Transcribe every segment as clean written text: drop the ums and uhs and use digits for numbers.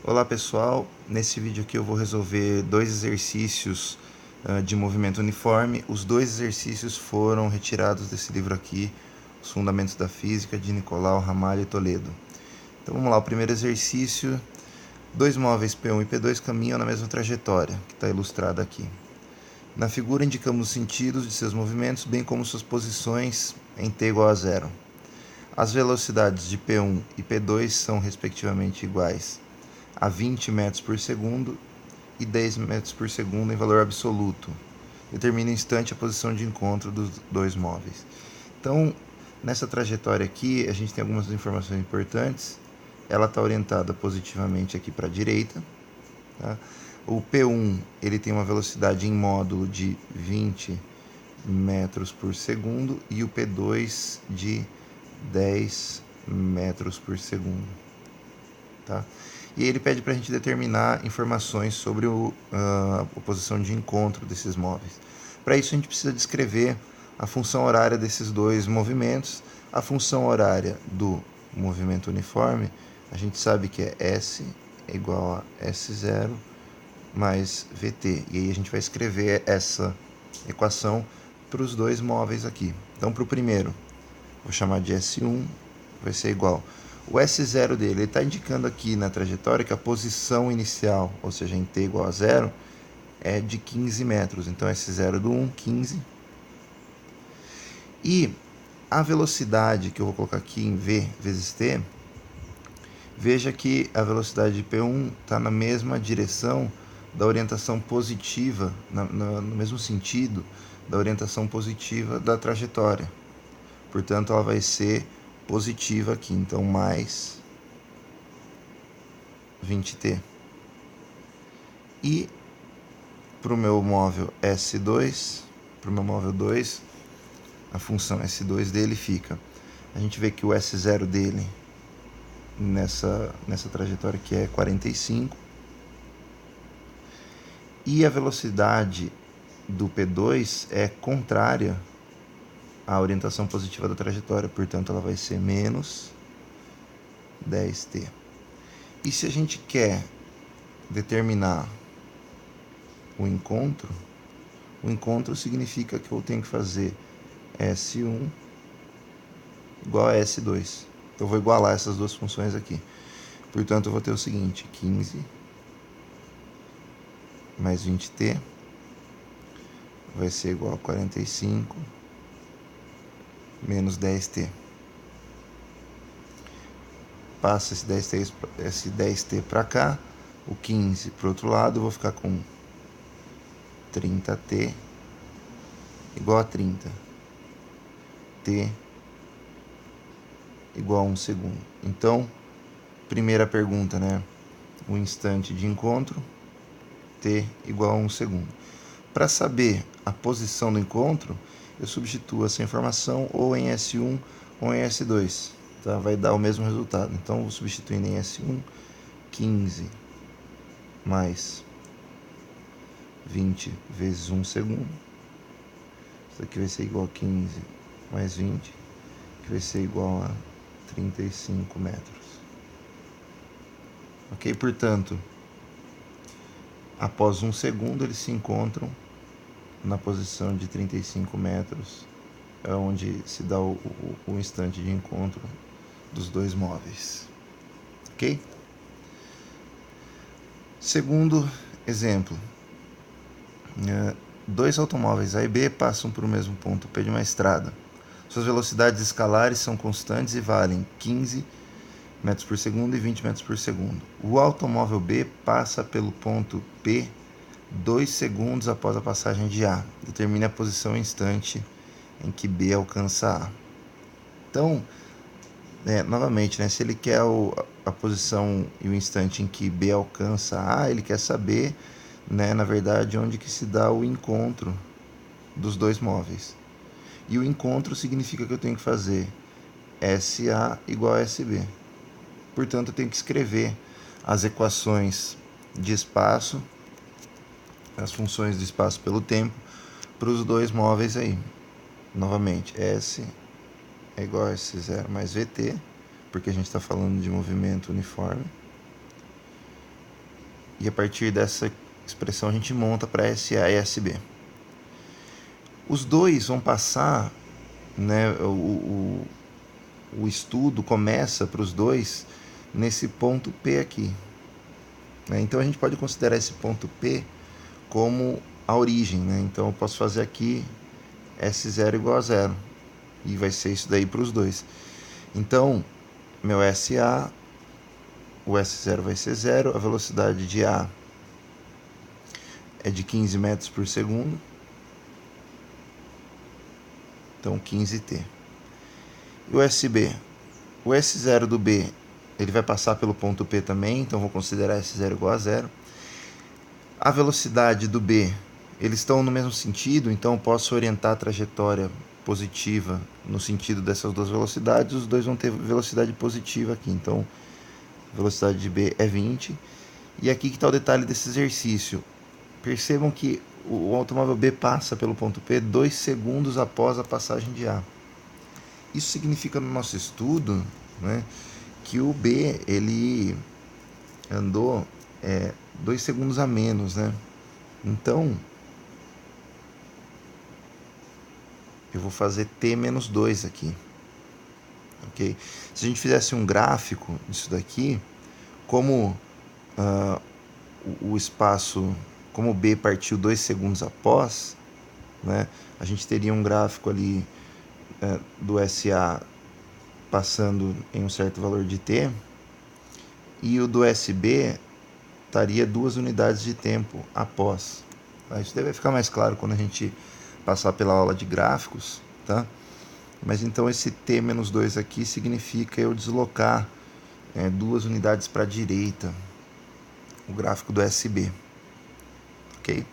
Olá pessoal, nesse vídeo aqui eu vou resolver dois exercícios de movimento uniforme. Os dois exercícios foram retirados desse livro aqui, Os Fundamentos da Física, de Nicolau Ramalho e Toledo. Então vamos lá, o primeiro exercício: dois móveis P1 e P2 caminham na mesma trajetória, que está ilustrada aqui. Na figura indicamos os sentidos de seus movimentos, bem como suas posições em t igual a zero. As velocidades de P1 e P2 são respectivamente iguais a 20 metros por segundo e 10 metros por segundo em valor absoluto. Determina o instante a posição de encontro dos dois móveis. Então, nessa trajetória aqui, a gente tem algumas informações importantes. Ela está orientada positivamente aqui para a direita. Tá? O P1 ele tem uma velocidade em módulo de 20 metros por segundo e o P2 de 10 metros por segundo. Tá? E ele pede para a gente determinar informações sobre a posição de encontro desses móveis. Para isso a gente precisa descrever a função horária desses dois movimentos. A função horária do movimento uniforme, a gente sabe que é S é igual a S0 mais VT. E aí a gente vai escrever essa equação para os dois móveis aqui. Então, para o primeiro, vou chamar de S1, vai ser igual. O S0 dele está indicando aqui na trajetória que a posição inicial, ou seja, em t igual a zero, é de 15 metros. Então, S0 do 1, 15. E a velocidade que eu vou colocar aqui em V vezes t, veja que a velocidade de P1 está na mesma direção da orientação positiva, no mesmo sentido da orientação positiva da trajetória. Portanto, ela vai ser positiva aqui, então mais 20t. E para o meu móvel S2, para o meu móvel 2, a função S2 dele fica. A gente vê que o S0 dele nessa trajetória aqui é 45. E a velocidade do P2 é contrária à orientação positiva da trajetória, portanto ela vai ser menos 10t. E se a gente quer determinar o encontro significa que eu tenho que fazer S1 igual a S2. Eu vou igualar essas duas funções aqui. Portanto, eu vou ter o seguinte: 15 mais 20t vai ser igual a 45 menos 10t. Passa esse 10t para cá, o 15 para o outro lado, eu vou ficar com 30t igual a 30. T igual a 1 segundo. Então, primeira pergunta, né? O instante de encontro, t igual a 1 segundo. Para saber a posição do encontro, eu substituo essa informação ou em S1 ou em S2. Tá? Vai dar o mesmo resultado. Então, vou substituindo em S1, 15 mais 20 vezes 1 segundo. Isso aqui vai ser igual a 15 mais 20, que vai ser igual a 35 metros. Ok? Portanto, após 1 segundo, eles se encontram na posição de 35 metros, é onde se dá o instante de encontro dos dois móveis. Ok? Segundo exemplo. Dois automóveis A e B passam por o mesmo ponto P de uma estrada. Suas velocidades escalares são constantes e valem 15 metros por segundo e 20 metros por segundo. O automóvel B passa pelo ponto P 2 segundos após a passagem de A. Determine a posição e instante em que B alcança A. Então, novamente, se ele quer a posição e o instante em que B alcança A, ele quer saber, na verdade, onde que se dá o encontro dos dois móveis. E o encontro significa que eu tenho que fazer SA igual a SB. Portanto, eu tenho que escrever as equações de espaço, as funções de espaço pelo tempo, para os dois móveis aí. Novamente, S é igual a S0 mais VT, porque a gente está falando de movimento uniforme. e a partir dessa expressão a gente monta para SA e SB. Os dois vão passar, né, o estudo começa para os dois nesse ponto P aqui. Né? Então a gente pode considerar esse ponto P como a origem. Né? Então eu posso fazer aqui S0 igual a 0. E vai ser isso daí para os dois. Então, meu SA, o S0 vai ser 0, a velocidade de A é de 15 metros por segundo. Então, 15t. E o SB? O S0 do B, ele vai passar pelo ponto P também, então vou considerar S0 igual a 0. A velocidade do B, eles estão no mesmo sentido, então eu posso orientar a trajetória positiva no sentido dessas duas velocidades, os dois vão ter velocidade positiva aqui, então a velocidade de B é 20. E aqui que está o detalhe desse exercício. Percebam que o automóvel B passa pelo ponto P 2 segundos após a passagem de A. Isso significa no nosso estudo, né, que o B ele andou 2 segundos a menos. Né? Então, eu vou fazer T menos 2 aqui. Okay? Se a gente fizesse um gráfico disso daqui, como o espaço, como o B partiu 2 segundos após, né, a gente teria um gráfico ali do SA passando em um certo valor de T, e o do SB estaria 2 unidades de tempo após. Isso deve ficar mais claro quando a gente passar pela aula de gráficos, tá? Mas então esse T menos 2 aqui significa eu deslocar 2 unidades para a direita, o gráfico do SB. Ok?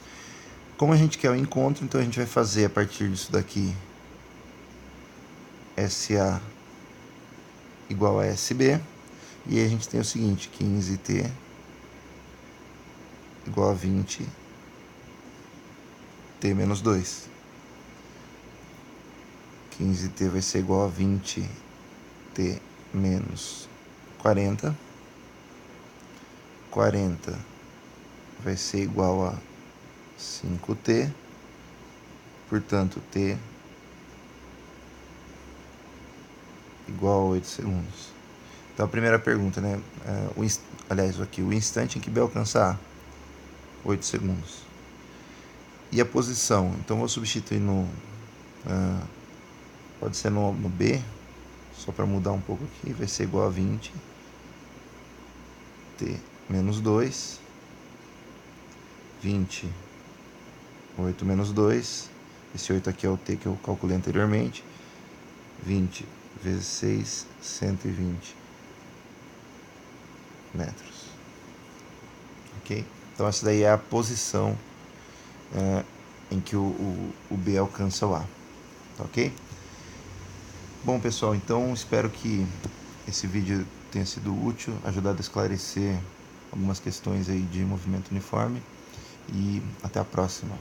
Como a gente quer o encontro, então a gente vai fazer a partir disso daqui SA igual a SB, e aí a gente tem o seguinte, 15t igual a 20t menos 2. 15t vai ser igual a 20t menos 40. 40 vai ser igual a 5t, portanto t igual a 8 segundos. Então a primeira pergunta, né? Aliás, aqui, o instante em que B alcançar 8 segundos. E a posição? Então vou substituir no... pode ser no B, só para mudar um pouco aqui, vai ser igual a 20 t menos 2, 20, 8 menos 2, esse 8 aqui é o t que eu calculei anteriormente, 20 vezes 6, 120 metros. Ok? Então essa daí é a posição em que o B alcança o A. Ok? Bom, pessoal, então espero que esse vídeo tenha sido útil, ajudado a esclarecer algumas questões aí de movimento uniforme, e até a próxima.